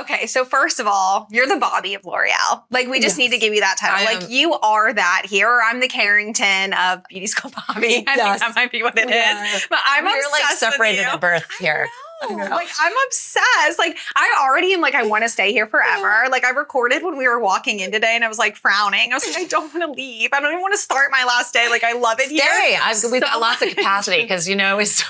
Okay, so first of all, you're the Bobbi of L'Oreal. Like, we just need to give you that title. Like, you are that here. I'm the Carrington of Beauty School Bobbi. I think that might be what it is. But I'm You're obsessed like separated with you. at birth here. I know. Like, I'm obsessed. Like, I already am like, I want to stay here forever. Like, I recorded when we were walking in today and I was like frowning. I was like, I don't want to leave. I don't even want to start my last day. Like, I love it here. We've got lots of capacity because,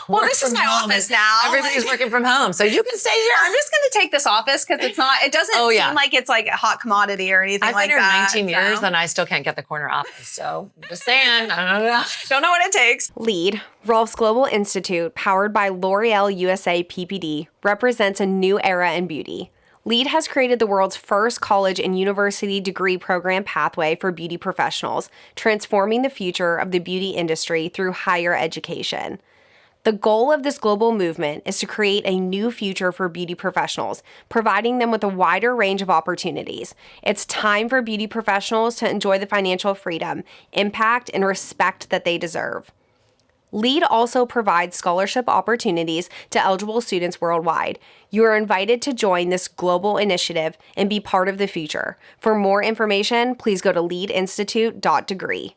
well, this is my office now. Everybody's working from home. So you can stay here. I'm just going to take this office because it doesn't seem like it's like a hot commodity or anything like that. I've been here 19 years and I still can't get the corner office. So just saying, I don't know. Don't know what it takes. LEAD, Rolf's Global Institute, powered by L'Oreal USA PPD, represents a new era in beauty. LEAD has created the world's first college and university degree program pathway for beauty professionals, transforming the future of the beauty industry through higher education. The goal of this global movement is to create a new future for beauty professionals, providing them with a wider range of opportunities. It's time for beauty professionals to enjoy the financial freedom, impact, and respect that they deserve. LEAD also provides scholarship opportunities to eligible students worldwide. You are invited to join this global initiative and be part of the future. For more information, please go to leadinstitute.degree.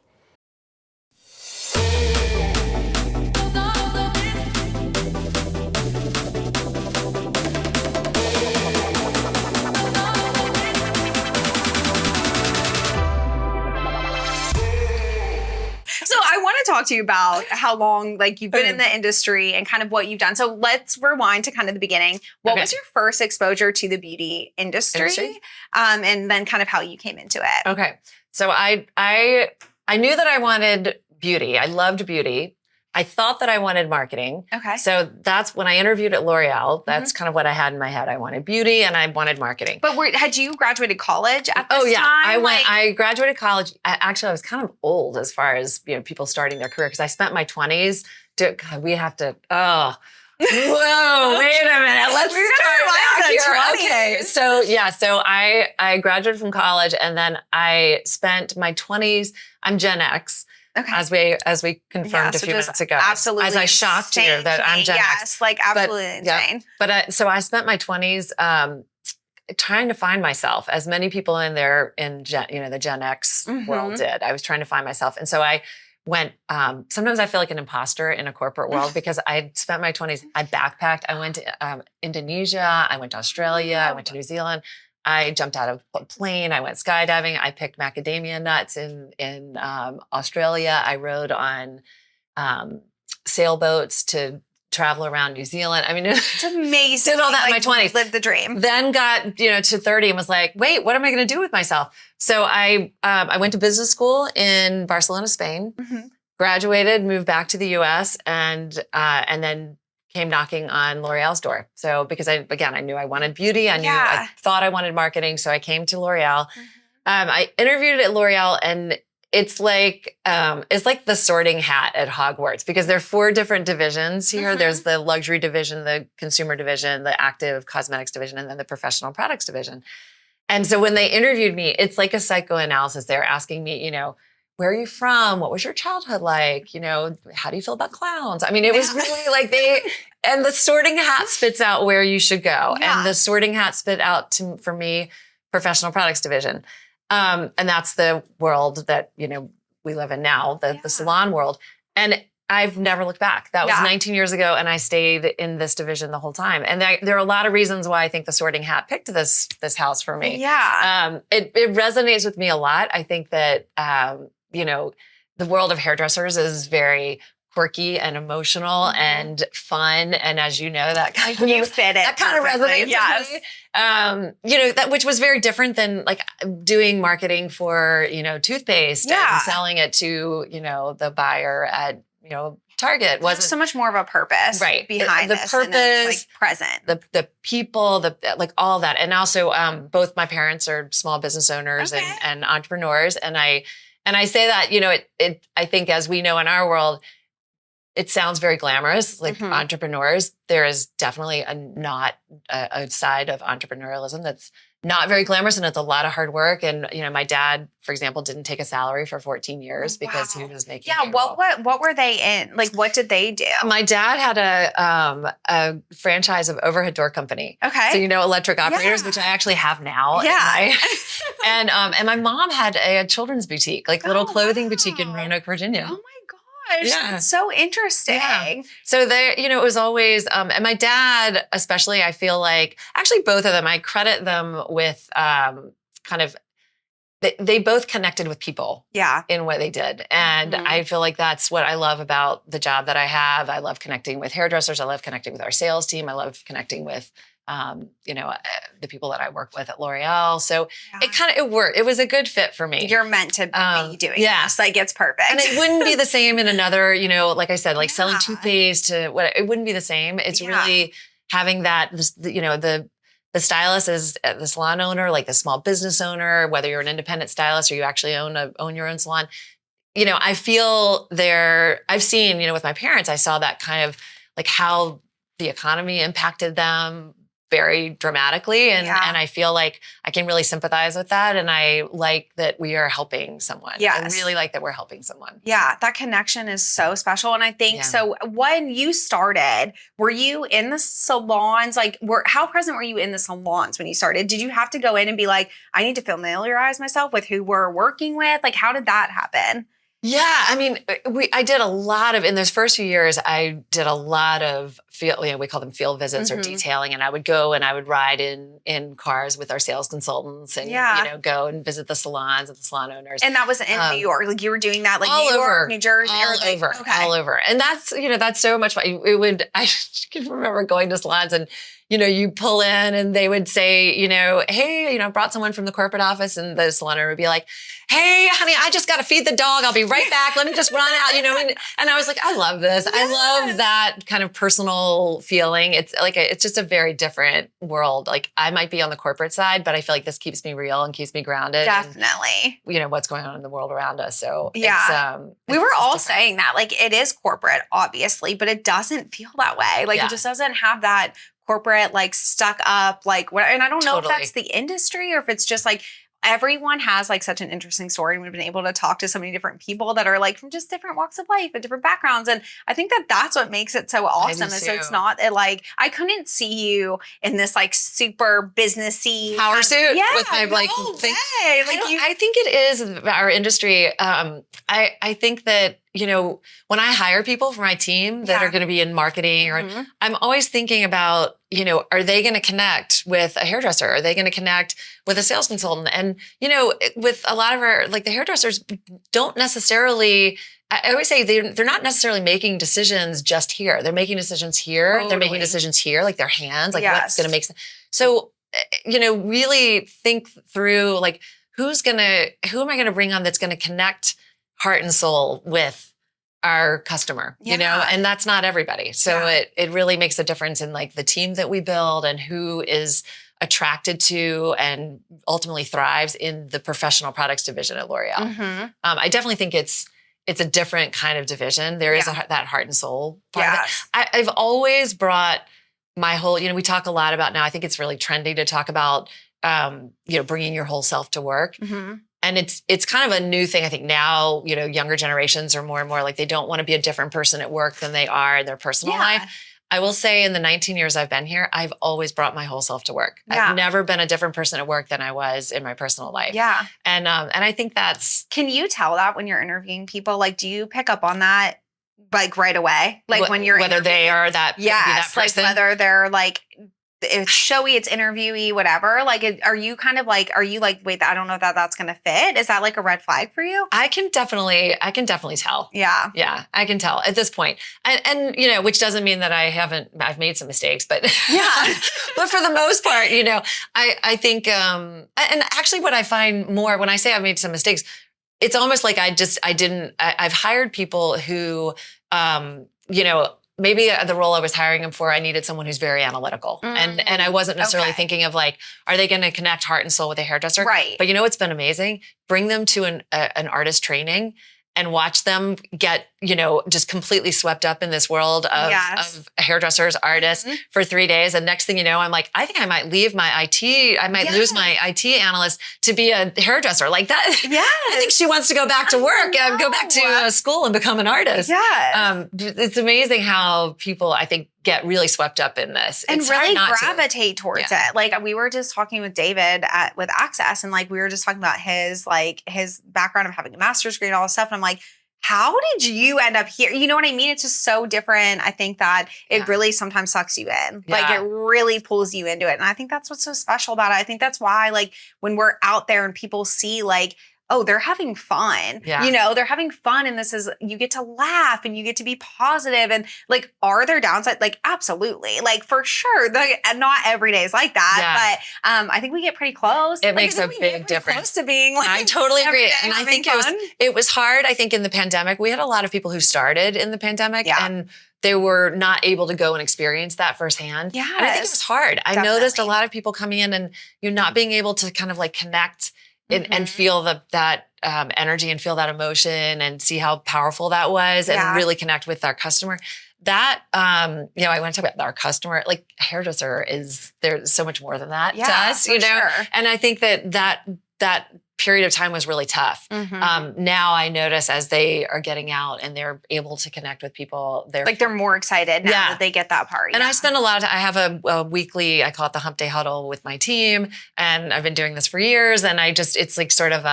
So I want to talk to you about how long you've been in the industry and kind of what you've done. So let's rewind to kind of the beginning. What was your first exposure to the beauty industry? And then kind of how you came into it. Okay. So I knew that I wanted beauty. I loved beauty. I thought that I wanted marketing. Okay. So that's when I interviewed at L'Oreal. That's kind of what I had in my head. I wanted beauty and I wanted marketing. But had you graduated college at this time? Oh yeah, I graduated college. Actually, I was kind of old as far as people starting their career because I spent my 20s. Whoa, wait a minute. Let's start back here. Okay, so I graduated from college and then I spent my 20s. I'm Gen X. Okay. As we confirmed a few minutes ago. Absolutely. As I shocked you that I'm Gen X. Yes, absolutely insane. Yeah. But so I spent my 20s trying to find myself, as many people in the Gen X world did. I was trying to find myself. And so I went, sometimes I feel like an imposter in a corporate world because I spent my 20s, I backpacked. I went to Indonesia, I went to Australia, I went to New Zealand. I jumped out of a plane. I went skydiving. I picked macadamia nuts in Australia. I rode on sailboats to travel around New Zealand. I mean, it's amazing. Did all that in my 20s. Lived the dream. Then got to 30 and was like, wait, what am I going to do with myself? So I went to business school in Barcelona, Spain. Graduated, moved back to the U.S. and then came knocking on L'Oreal's door. So because I knew I wanted beauty. I thought I wanted marketing. So I came to L'Oreal. I interviewed at L'Oreal and it's like the sorting hat at Hogwarts because there are 4 different divisions here. There's the luxury division, the consumer division, the active cosmetics division, and then the professional products division. And so when they interviewed me, it's like a psychoanalysis. They're asking me, where are you from? What was your childhood like? How do you feel about clowns? I mean, it was really like and the sorting hat spits out where you should go. Yeah. And the sorting hat spit out for me, professional products division. And that's the world that, we live in now, the salon world. And I've never looked back. That was 19 years ago. And I stayed in this division the whole time. And there are a lot of reasons why I think the sorting hat picked this house for me. Yeah. It resonates with me a lot. I think that, the world of hairdressers is very quirky and emotional and fun. And as you know, that kind of resonates with me. Which was very different than doing marketing for, toothpaste and selling it to, the buyer at, Target. Wasn't so much more of a purpose behind the this. Purpose, and it's present. The people, all that. And also both my parents are small business owners and entrepreneurs. And I say that, I think as we know in our world, it sounds very glamorous, entrepreneurs. There is definitely not a side of entrepreneurialism that's not very glamorous, and it's a lot of hard work. And, my dad, for example, didn't take a salary for 14 years because he was making payroll. What were they in? Like, what did they do? My dad had a franchise of overhead door company. Okay. So, electric operators, which I actually have now. Yeah. And my mom had a children's boutique, like little clothing boutique in Roanoke, Virginia. Oh my gosh. Yeah. That's so interesting. Yeah. So there, it was always, and my dad, especially, I feel like, actually both of them, I credit them with kind of, they both connected with people in what they did. And I feel like that's what I love about the job that I have. I love connecting with hairdressers. I love connecting with our sales team. I love connecting with, the people that I work with at L'Oreal. So it worked. It was a good fit for me. You're meant to be doing this. Like, it's perfect. And it wouldn't be the same in another, like I said, like selling toothpaste to what, it wouldn't be the same. It's really having that, the stylist is the salon owner, like the small business owner, whether you're an independent stylist or you actually own your own salon. I feel I've seen, with my parents, I saw that kind of like how the economy impacted them very dramatically. And I feel like I can really sympathize with that. And I like that we are helping someone. I really like that we're helping someone. Yeah. That connection is so special. And I think, so when you started, were you in the salons? Like, how present were you in the salons when you started? Did you have to go in and be like, I need to familiarize myself with who we're working with? Like, how did that happen? Yeah, I mean, I did a lot of, in those first few years, I did a lot of field, we call them field visits or detailing. And I would go and I would ride in cars with our sales consultants and, go and visit the salons and the salon owners. And that was in New York. Like, you were doing that, like all New over, York, New Jersey. All over. And that's so much fun. I can remember going to salons and, you pull in and they would say, hey, I brought someone from the corporate office, and the salon owner would be like, hey, honey, I just got to feed the dog. I'll be right back. Let me just run out, and I was like, I love this. Yes. I love that kind of personal feeling. It's like, it's just a very different world. Like, I might be on the corporate side, but I feel like this keeps me real and keeps me grounded. Definitely. And, what's going on in the world around us. So we were all saying that, like, it is corporate, obviously, but it doesn't feel that way. Like, it just doesn't have that corporate, like, stuck up, like, what, and I don't know if that's the industry or if it's just like everyone has like such an interesting story, and we've been able to talk to so many different people that are like from just different walks of life and different backgrounds. And I think that that's what makes it so awesome, is it's not like, I couldn't see you in this like super businessy power suit with my thing. I think it is our industry. I think that, when I hire people for my team that are going to be in marketing, or I'm always thinking about, are they going to connect with a hairdresser? Are they going to connect with a sales consultant? And, with a lot of our, like, the hairdressers don't necessarily, I always say they're not necessarily making decisions just here. They're making decisions here. Totally. They're making decisions here, like their hands, like what's going to make sense. So, really think through, like, who am I going to bring on that's going to connect heart and soul with our customer, and that's not everybody. So it really makes a difference in, like, the team that we build and who is attracted to and ultimately thrives in the professional products division at L'Oreal. I definitely think it's a different kind of division. There is that heart and soul part of it. I've always brought my whole, we talk a lot about now, I think it's really trendy to talk about, bringing your whole self to work. And it's kind of a new thing. I think now, younger generations are more and more like, they don't want to be a different person at work than they are in their personal life. I will say, in the 19 years I've been here, I've always brought my whole self to work. I've never been a different person at work than I was in my personal life. And I think that's... Can you tell that when you're interviewing people? Like, do you pick up on that, like, right away? Like, when you're whether they are that, that person? Like, whether they're like, it's showy, it's interviewey, whatever. Like, are you like, wait, I don't know if that's going to fit? Is that like a red flag for you? I can definitely tell. Yeah, I can tell at this point. And which doesn't mean that I've made some mistakes, but but for the most part, I think, and actually what I find more when I say I've made some mistakes, it's almost like I've hired people who, maybe the role I was hiring them for, I needed someone who's very analytical. And I wasn't necessarily thinking of, like, are they going to connect heart and soul with a hairdresser? Right. But what's been amazing? Bring them to an artist training, and watch them get, just completely swept up in this world of hairdressers, artists for 3 days. And next thing you know, I'm like, I think I might leave my IT. I might lose my IT analyst to be a hairdresser like that. Yeah. I think she wants to go back to work and go back to school and become an artist. Yeah. It's amazing how people, I think, get really swept up in this. And it's really gravitate towards it. Like we were just talking with David with Access, and like we were just talking about his background of having a master's degree and all this stuff. And I'm like, how did you end up here? You know what I mean? It's just so different. I think that it really sometimes sucks you in. Like it really pulls you into it. And I think that's what's so special about it. I think that's why like when we're out there and people see like, oh, they're having fun. Yeah. They're having fun. And you get to laugh and you get to be positive. And like, are there downsides? Like, absolutely. Like, for sure. Not every day is like that. Yeah. But I think we get pretty close. It makes a big difference. Close to being like, I totally agree. And I think it was hard. I think in the pandemic, we had a lot of people who started in the pandemic and they were not able to go and experience that firsthand. Yeah. And I think it was hard. I noticed a lot of people coming in and you're not being able to kind of like connect and feel that energy and feel that emotion and see how powerful that was and really connect with our customer. That, I want to talk about our customer, like hairdresser there's so much more than that to us, Sure. And I think that period of time was really tough. Now I notice as they are getting out and they're able to connect with people, they're more excited now that they get that part. And I spend a lot of time, I have a weekly, I call it the hump day huddle with my team. And I've been doing this for years. And it's like sort of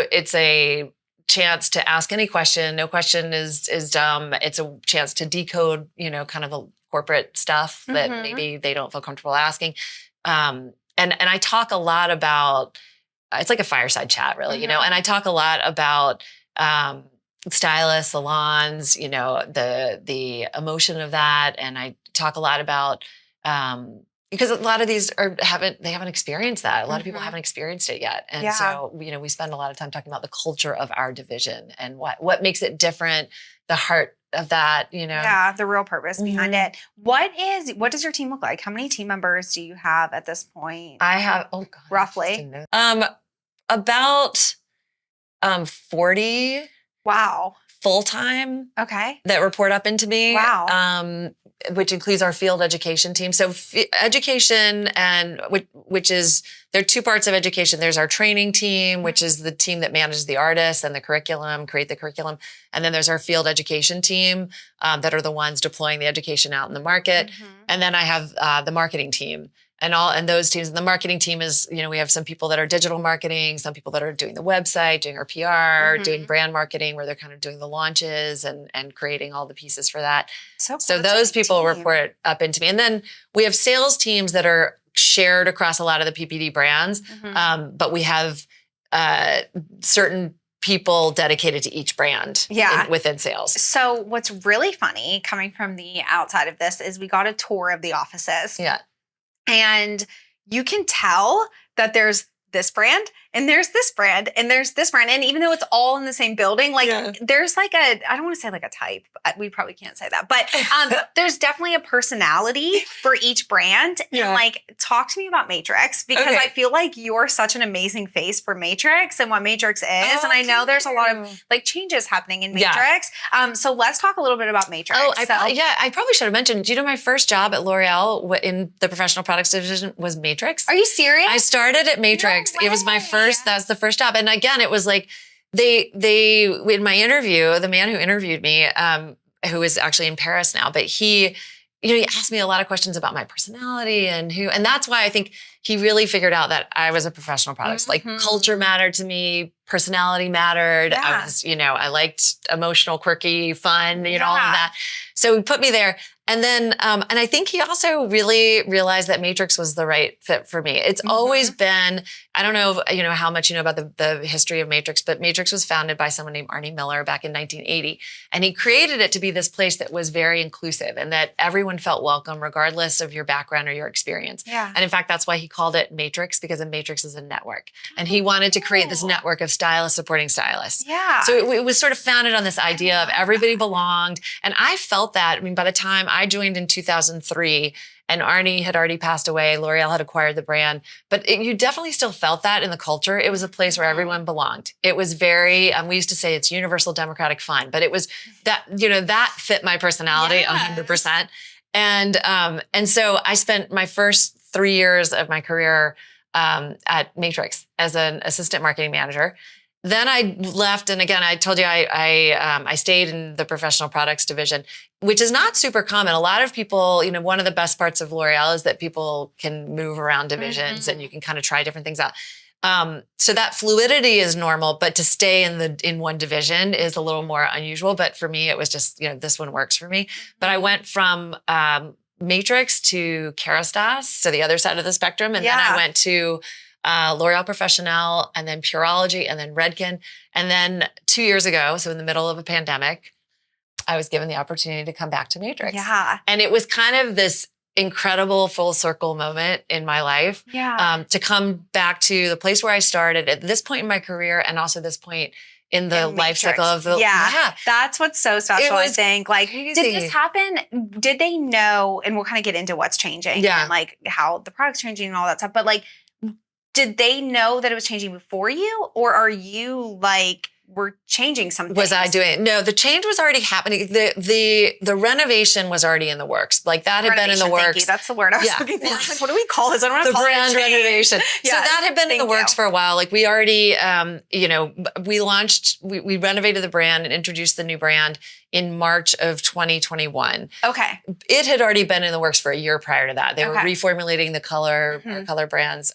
it's a chance to ask any question. No question is dumb. It's a chance to decode, kind of the corporate stuff that maybe they don't feel comfortable asking. And I talk a lot about, it's like a fireside chat really, and I talk a lot about stylists, salons, the emotion of that. And I talk a lot about, because a lot of these haven't experienced that. A lot of people haven't experienced it yet. And so, we spend a lot of time talking about the culture of our division and what makes it different, the heart of that, Yeah, the real purpose behind it. What does your team look like? How many team members do you have at this point? I have, roughly. About 40. Wow. Full-time. Okay. That report up into me. Wow. Which includes our field education team. So education and which is, there are two parts of education. There's our training team, which is the team that manages the artists and the curriculum, create the curriculum. And then there's our field education team that are the ones deploying the education out in the market. And then I have the marketing team. And those teams, and the marketing team is, we have some people that are digital marketing, some people that are doing the website, doing our PR, doing brand marketing, where they're kind of doing the launches and creating all the pieces for that. So those people report up into me. And then we have sales teams that are shared across a lot of the PPD brands. But we have certain people dedicated to each brand within sales. So what's really funny coming from the outside of this is we got a tour of the offices. Yeah. And you can tell that there's this brand and there's this brand and there's this brand. And even though it's all in the same building, there's like I don't want to say like a type, we probably can't say that, but there's definitely a personality for each brand. And like, talk to me about Matrix, because I feel like you're such an amazing face for Matrix and what Matrix is. And I know there's a lot of like changes happening in Matrix. So let's talk a little bit about Matrix. I probably should have mentioned, do you know my first job at L'Oreal in the professional products division was Matrix? Are you serious? I started at Matrix. No, it was my first, that's the first job. And again, it was like, they in my interview, the man who interviewed me, who is actually in Paris now, but he asked me a lot of questions about my personality and that's why I think he really figured out that I was a professional product. Like culture mattered to me, personality mattered. I was, I liked emotional, quirky, fun, all of that. So he put me there. And then, and I think he also really realized that Matrix was the right fit for me. It's always been, I don't know, how much you know about the history of Matrix, but Matrix was founded by someone named Arnie Miller back in 1980. And he created it to be this place that was very inclusive and that everyone felt welcome regardless of your background or your experience. Yeah. And in fact, that's why he called it Matrix, because a matrix is a network. And he wanted to create this network of stylists supporting stylists. Yeah. So it was sort of founded on this idea of everybody belonged. And I felt that, by the time I joined in 2003, and Arnie had already passed away. L'Oreal had acquired the brand, but you definitely still felt that in the culture. It was a place where everyone belonged. It was very, we used to say it's universal democratic fun, but it was that, that fit my personality 100%. And so I spent my first 3 years of my career at Matrix as an assistant marketing manager. Then I left, and again, I told you I stayed in the professional products division, which is not super common. A lot of people, one of the best parts of L'Oreal is that people can move around divisions and you can kind of try different things out. So that fluidity is normal, but to stay in one division is a little more unusual. But for me, it was just, this one works for me. But I went from Matrix to Kerastase, so the other side of the spectrum, and then I went to L'Oreal Professionnel, and then Pureology, and then Redken. And then 2 years ago, so in the middle of a pandemic, I was given the opportunity to come back to Matrix. Yeah. And it was kind of this incredible full circle moment in my life. Yeah. To come back to the place where I started at this point in my career, and also this point in the life cycle of the That's what's so special. I think, like, crazy. Did this happen? Did they know? And we'll kind of get into what's changing and like how the product's changing and all that stuff. But like, did they know that it was changing before you, or are you like, we're changing something? Was I doing it? No, the change was already happening. The renovation was already in the works. Like that had been in the works. Thank you. That's the word I was looking for. I was like, what do we call this? I don't want to the call brand it renovation. Yes, so that had been in the works for a while. Like we already, we launched, we renovated the brand and introduced the new brand in March of 2021. Okay. It had already been in the works for a year prior to that. They were reformulating the color, our color brands.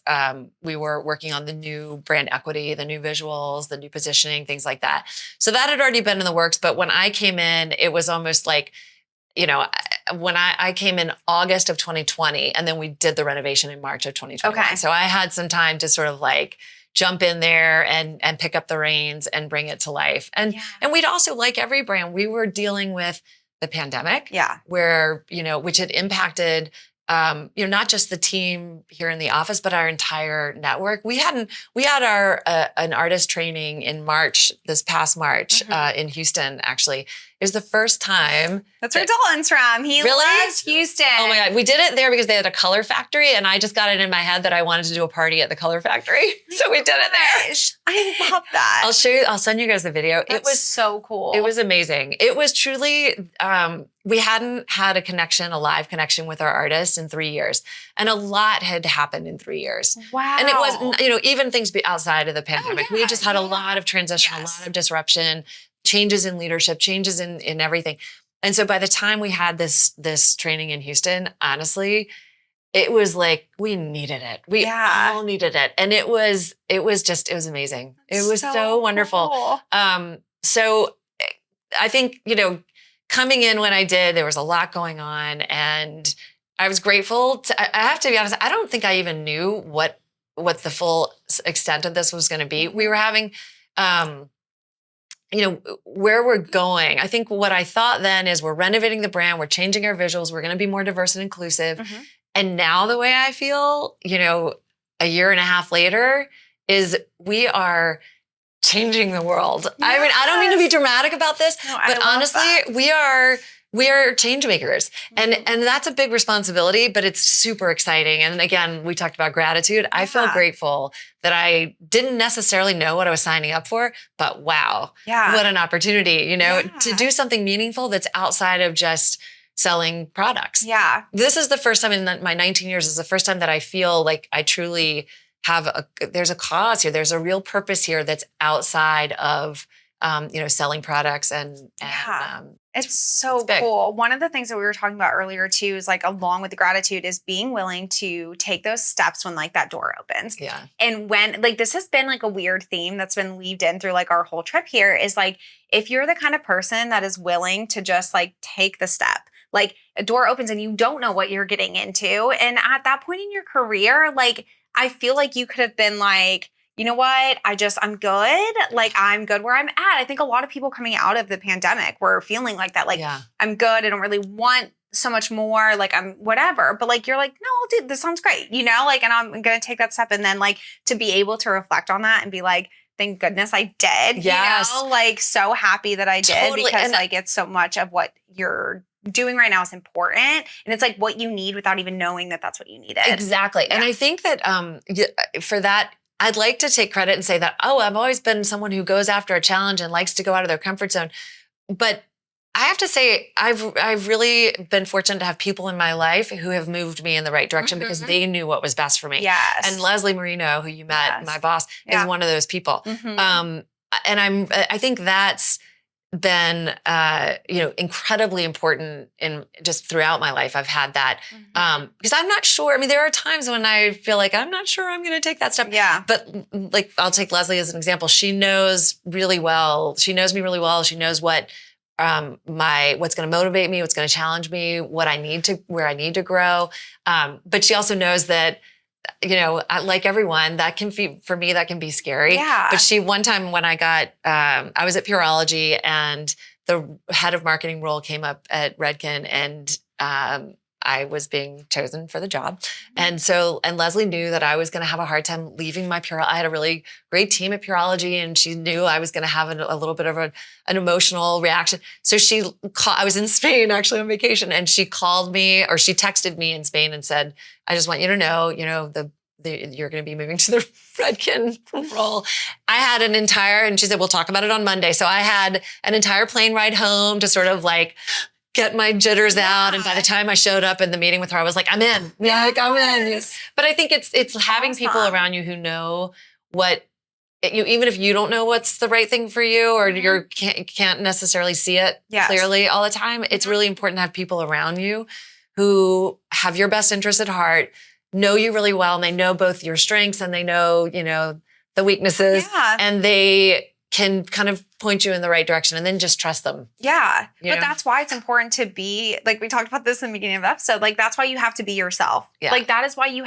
We were working on the new brand equity, the new visuals, the new positioning, things like that. So that had already been in the works. But when I came in, it was almost like, when I came in August of 2020, and then we did the renovation in March of 2021. Okay. So I had some time to sort of like jump in there and pick up the reins and bring it to life. And we'd also, like every brand, we were dealing with the pandemic, where, which had impacted, not just the team here in the office, but our entire network. We had an artist training in March, this past March, in Houston, actually. It was the first time. That's where Dalton's from. He loves Houston. Oh my God. We did it there because they had a color factory, and I just got it in my head that I wanted to do a party at the color factory. So we did it there. I love that. I'll show you, I'll send you guys the video. It was so cool. It was amazing. It was truly, we hadn't had a live connection with our artists in 3 years. And a lot had happened in 3 years. Wow. And it wasn't, even things outside of the pandemic. We had just had a lot of transition, a lot of disruption, changes in leadership, changes in everything. And so by the time we had this training in Houston, honestly, it was like, we needed it. We all needed it. And it was amazing. It was so wonderful. Cool. So I think, coming in when I did, there was a lot going on, and I was grateful I have to be honest, I don't think I even knew what the full extent of this was going to be. We were having, where we're going. I think what I thought then is we're renovating the brand, we're changing our visuals, we're going to be more diverse and inclusive. And now the way I feel, a year and a half later, is we are changing the world. Yes. I mean, I don't mean to be dramatic about this, but honestly, we are change makers. And that's a big responsibility, but it's super exciting. And again, we talked about gratitude. I feel grateful that I didn't necessarily know what I was signing up for, but wow, what an opportunity, to do something meaningful that's outside of just selling products. Yeah. This is the first time in my 19 years, is the first time that I feel like I truly have there's a cause here. There's a real purpose here that's outside of, selling products it's so cool. One of the things that we were talking about earlier too is like, along with the gratitude, is being willing to take those steps when like that door opens. Yeah. And when like, this has been like a weird theme that's been weaved in through like our whole trip here, is like, if you're the kind of person that is willing to just like take the step, like a door opens and you don't know what you're getting into. And at that point in your career, like, I feel like you could have been like, you know what? I'm good. Like, I'm good where I'm at. I think a lot of people coming out of the pandemic were feeling like that. Like, I'm good. I don't really want so much more. Like, I'm whatever. But like, you're like, no, dude, this sounds great. And I'm going to take that step. And then like, to be able to reflect on that and be like, thank goodness I did. Yes. Like, so happy that I did, because like, it's so much of what you're doing right now is important. And it's like what you need without even knowing that that's what you needed. Exactly. And I think that for that, I'd like to take credit and say that, I've always been someone who goes after a challenge and likes to go out of their comfort zone. But I have to say, I've really been fortunate to have people in my life who have moved me in the right direction because they knew what was best for me. Yes. And Leslie Marino, who you met, my boss, is one of those people. And I think that's been, incredibly important in just throughout my life. I've had that because I'm not sure. I mean, there are times when I feel like I'm not sure I'm going to take that step. Yeah. But like, I'll take Leslie as an example. She knows really well. She knows me really well. She knows what's going to motivate me, what's going to challenge me, where I need to grow. But she also knows that, like everyone, that can be, for me, that can be scary. Yeah. But one time when I was at Pureology and the head of marketing role came up at Redken and, I was being chosen for the job. And Leslie knew that I was going to have a hard time leaving I had a really great team at Pureology and she knew I was going to have a little bit of an emotional reaction. So I was in Spain actually on vacation and she called me or she texted me in Spain and said, I just want you to know, you're going to be moving to the Redken role. I had and she said, we'll talk about it on Monday. So I had an entire plane ride home to sort of like get my jitters out. And by the time I showed up in the meeting with her, I was like, I'm in. Yeah, like, I'm in. Yes. But I think it's having people around you who know even if you don't know what's the right thing for you or you can't necessarily see it clearly all the time, it's really important to have people around you who have your best interest at heart, know you really well, and they know both your strengths and they know, the weaknesses, and they can kind of point you in the right direction and then just trust them. Yeah. But that's why it's important to be, like we talked about this in the beginning of the episode, like that's why you have to be yourself. Yeah. Like that is why you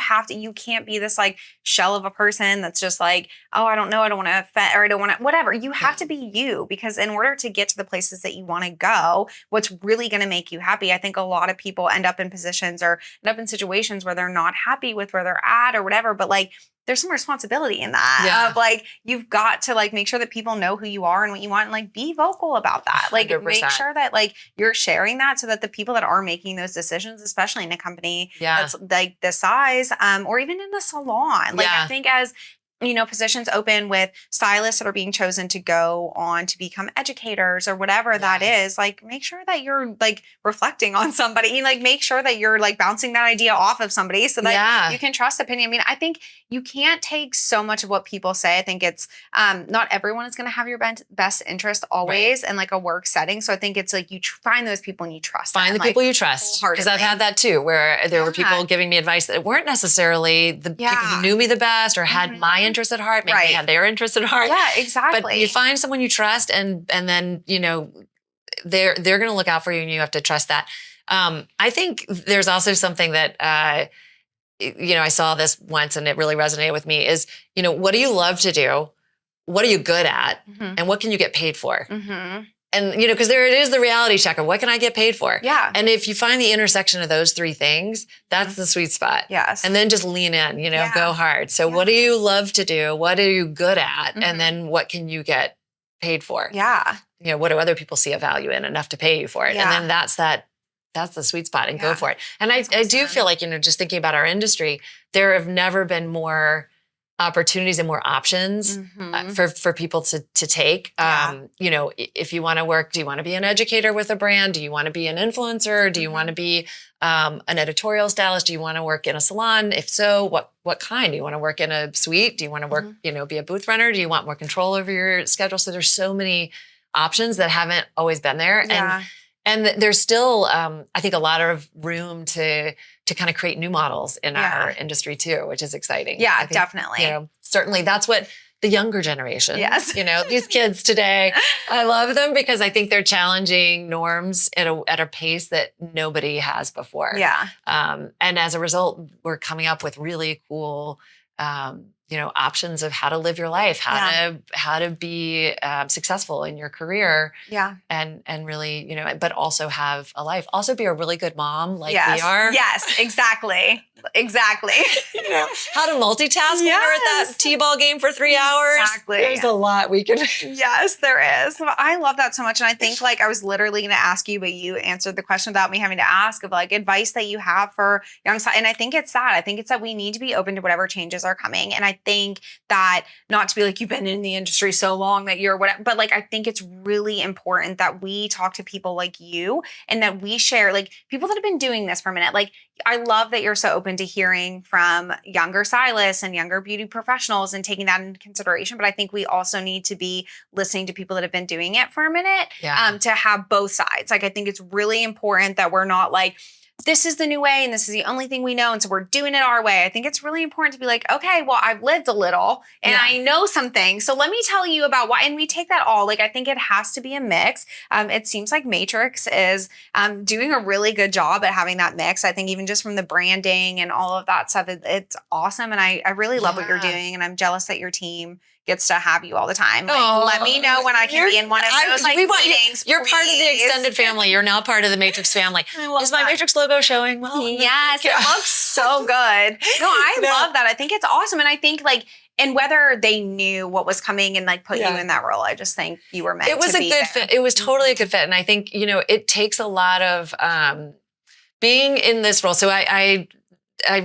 can't be this like shell of a person that's just like, I don't know, I don't want to offend or I don't want to, whatever. You have to be you because in order to get to the places that you want to go, what's really going to make you happy. I think a lot of people end up in positions or end up in situations where they're not happy with where they're at or whatever, but like, there's some responsibility in that of like, you've got to like make sure that people know who you are and what you want and like be vocal about that. Like 100%. Make sure that like you're sharing that so that the people that are making those decisions, especially in a company that's like the size or even in a salon, like I think as positions open with stylists that are being chosen to go on to become educators or whatever that is, like make sure that you're like reflecting on somebody, like make sure that you're like bouncing that idea off of somebody so that you can trust opinion. I mean, I think you can't take so much of what people say. I think it's not everyone is going to have your best interest always in like a work setting. So I think it's like you find those people and you trust them. Find the people you trust. Because I've had that too, where there were people giving me advice that weren't necessarily the people who knew me the best or had my interest at heart. Maybe they had their interest at heart. Yeah, exactly. But you find someone you trust and then, they're going to look out for you and you have to trust that. I think there's also something that, I saw this once and it really resonated with me is, what do you love to do? What are you good at? And what can you get paid for? And, because there it is the reality check of what can I get paid for? Yeah. And if you find the intersection of those three things, that's the sweet spot. Yes. And then just lean in, go hard. So what do you love to do? What are you good at? And then what can you get paid for? Yeah. What do other people see a value in enough to pay you for it? And then that's the sweet spot and go for it. And I do feel like, just thinking about our industry, there have never been more opportunities and more options for people to take. If you want to work, do you want to be an educator with a brand? Do you want to be an influencer? Do you want to be an editorial stylist? Do you want to work in a salon? If so, what kind? Do you want to work in a suite? Do you want to work, be a booth runner? Do you want more control over your schedule? So there's so many options that haven't always been there. Yeah. And there's still, I think, a lot of room to kind of create new models in our industry too, which is exciting. Yeah, definitely. Certainly that's what the younger generation, these kids today, I love them because I think they're challenging norms at a pace that nobody has before. Yeah. And as a result, we're coming up with really cool, options of how to live your life, how to be successful in your career. Yeah. And really, but also have a life. Also be a really good mom like yes. we are. Yes, exactly. Exactly. How to multitask when you're at that T-ball game for 3 hours. Exactly. There's a lot we can. Yes, there is. I love that so much. And I think I was literally going to ask you, but you answered the question without me having to ask of advice that you have for young. And I think it's that. I think it's that we need to be open to whatever changes are coming. And I think that not to be you've been in the industry so long that you're whatever, but I think it's really important that we talk to people like you and that we share people that have been doing this for a minute. I love that you're so open to hearing from younger stylists and younger beauty professionals and taking that into consideration. But I think we also need to be listening to people that have been doing it for a minute to have both sides. I think it's really important that we're not this is the new way and this is the only thing we know. And so we're doing it our way. I think it's really important to be okay, well, I've lived a little and I know some things. So let me tell you about why. And we take that all. I think it has to be a mix. It seems like Matrix is doing a really good job at having that mix. I think even just from the branding and all of that stuff, it's awesome. And I really love what you're doing. And I'm jealous that your team gets to have you all the time. Let me know when I can be in one of those meetings. You're part of the extended family. You're now part of the Matrix family. Is my Matrix logo showing well? Yes, it looks so good. No, I love that. I think it's awesome. And I think and whether they knew what was coming and put you in that role, I just think you were meant to be. It was a good fit. It was totally a good fit. And I think, it takes a lot of being in this role. So I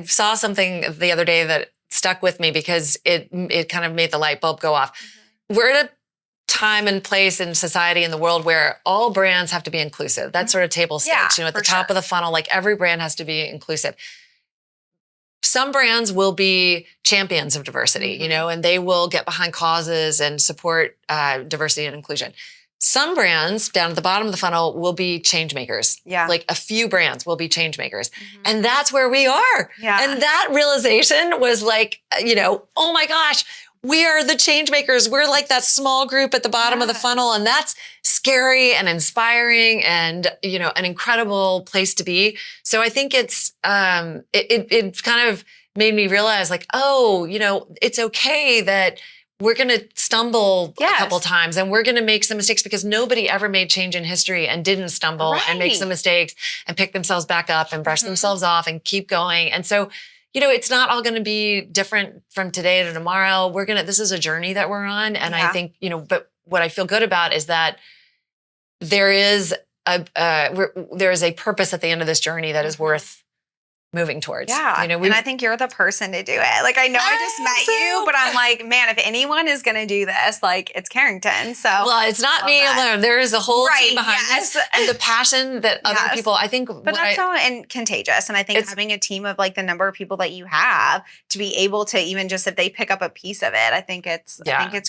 saw something the other day that stuck with me because it kind of made the light bulb go off. Mm-hmm. We're at a time and place in society in the world where all brands have to be inclusive. That's sort of table stakes. At the top of the funnel, every brand has to be inclusive. Some brands will be champions of diversity, and they will get behind causes and support diversity and inclusion. Some brands down at the bottom of the funnel will be change makers. Yeah. A few brands will be change makers. Mm-hmm. And that's where we are. Yeah. And that realization was oh my gosh, we are the change makers. We're that small group at the bottom of the funnel. And that's scary and inspiring and, an incredible place to be. So I think it's, it kind of made me realize it's okay that we're going to stumble a couple times and we're going to make some mistakes because nobody ever made change in history and didn't stumble and make some mistakes and pick themselves back up and brush themselves off and keep going. And so, it's not all going to be different from today to tomorrow. This is a journey that we're on. And I think, but what I feel good about is that there is a purpose at the end of this journey that is worth moving towards. Yeah. And I think you're the person to do it. I know I just met you, but I'm man, if anyone is going to do this, it's Carrington. So well, it's not me alone. There is a whole team behind this and the passion that other people, I think. But that's so contagious. And I think having a team of the number of people that you have to be able to even just if they pick up a piece of it, I think it's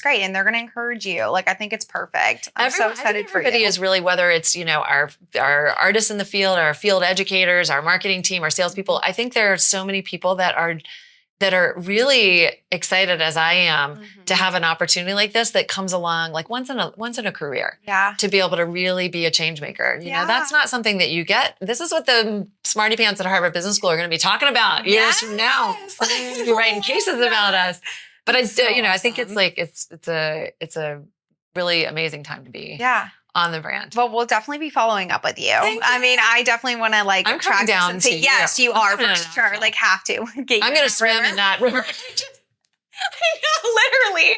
great. And they're going to encourage you. I think it's perfect. I'm so excited for you. Everybody is really, whether it's, our artists in the field, our field educators, our marketing team, our salespeople. I think there are so many people that are really excited as I am to have an opportunity like this that comes along once in a career. Yeah. To be able to really be a change maker. You know, that's not something that you get. This is what the smarty pants at Harvard Business School are going to be talking about years from now. You're writing cases about us. But I still, I think it's a really amazing time to be. Yeah. On the brand. Well, we'll definitely be following up with you. I mean, I definitely want to I'm coming down to yes, you are for sure. Have to. I'm going to swim in that river. Literally.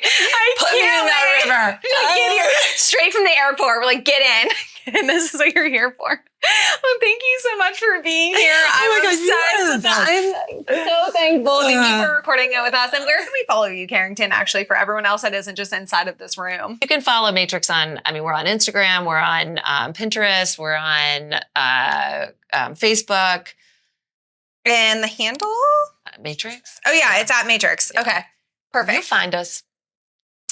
Put me in that river. Get here. Straight from the airport. We're get in. And this is what you're here for. Well, thank you so much for being here. I'm so thankful. Thank you for recording it with us. And where can we follow you, Carrington, actually, for everyone else that isn't just inside of this room? You can follow Matrix we're on Instagram, we're on Pinterest, we're on Facebook. And the handle? Matrix. Oh, yeah, it's at Matrix. Yeah. Okay, perfect. You'll find us.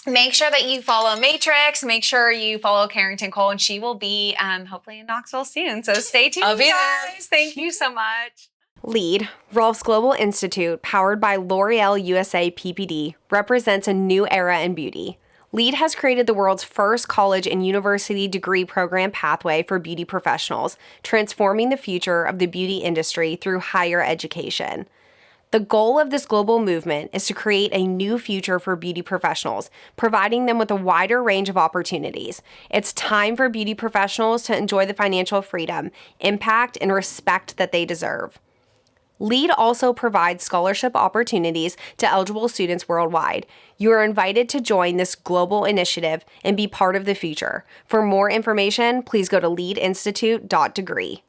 Make sure that you follow Matrix. Make sure you follow Carrington Cole, and she will be hopefully in Knoxville soon. So stay tuned, I'll be guys. there. Thank you so much. LEAD, Rolf's Global Institute, powered by L'Oreal USA PPD, represents a new era in beauty. LEAD has created the world's first college and university degree program pathway for beauty professionals, transforming the future of the beauty industry through higher education. The goal of this global movement is to create a new future for beauty professionals, providing them with a wider range of opportunities. It's time for beauty professionals to enjoy the financial freedom, impact, and respect that they deserve. LEAD also provides scholarship opportunities to eligible students worldwide. You are invited to join this global initiative and be part of the future. For more information, please go to leadinstitute.degree.